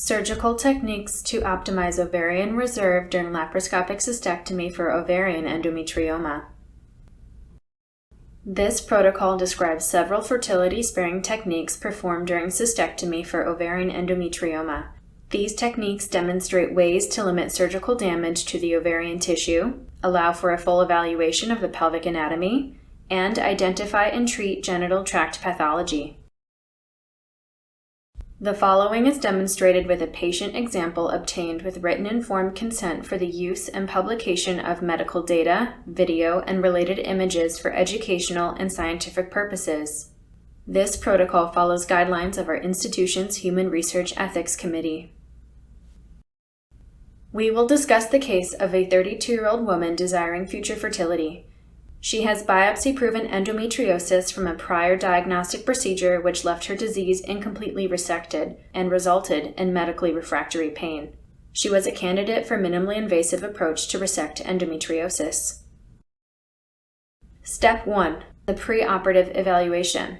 Surgical techniques to optimize ovarian reserve during laparoscopic cystectomy for ovarian endometrioma. This protocol describes several fertility-sparing techniques performed during cystectomy for ovarian endometrioma. These techniques demonstrate ways to limit surgical damage to the ovarian tissue, allow for a full evaluation of the pelvic anatomy, and identify and treat genital tract pathology. The following is demonstrated with a patient example obtained with written informed consent for the use and publication of medical data, video, and related images for educational and scientific purposes. This protocol follows guidelines of our institution's Human Research Ethics Committee. We will discuss the case of a 32-year-old woman desiring future fertility. She has biopsy-proven endometriosis from a prior diagnostic procedure which left her disease incompletely resected and resulted in medically refractory pain. She was a candidate for minimally invasive approach to resect endometriosis. Step 1. The preoperative evaluation.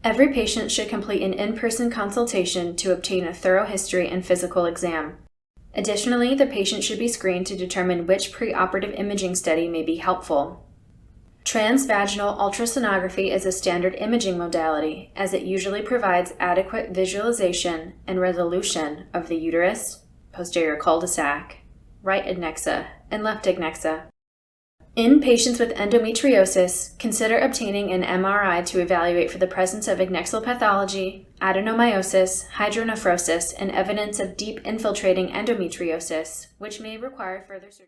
Every patient should complete an in-person consultation to obtain a thorough history and physical exam. Additionally, the patient should be screened to determine which preoperative imaging study may be helpful. Transvaginal ultrasonography is a standard imaging modality, as it usually provides adequate visualization and resolution of the uterus, posterior cul-de-sac, right adnexa, and left adnexa. In patients with endometriosis, consider obtaining an MRI to evaluate for the presence of adnexal pathology, adenomyosis, hydronephrosis, and evidence of deep infiltrating endometriosis, which may require further surgery.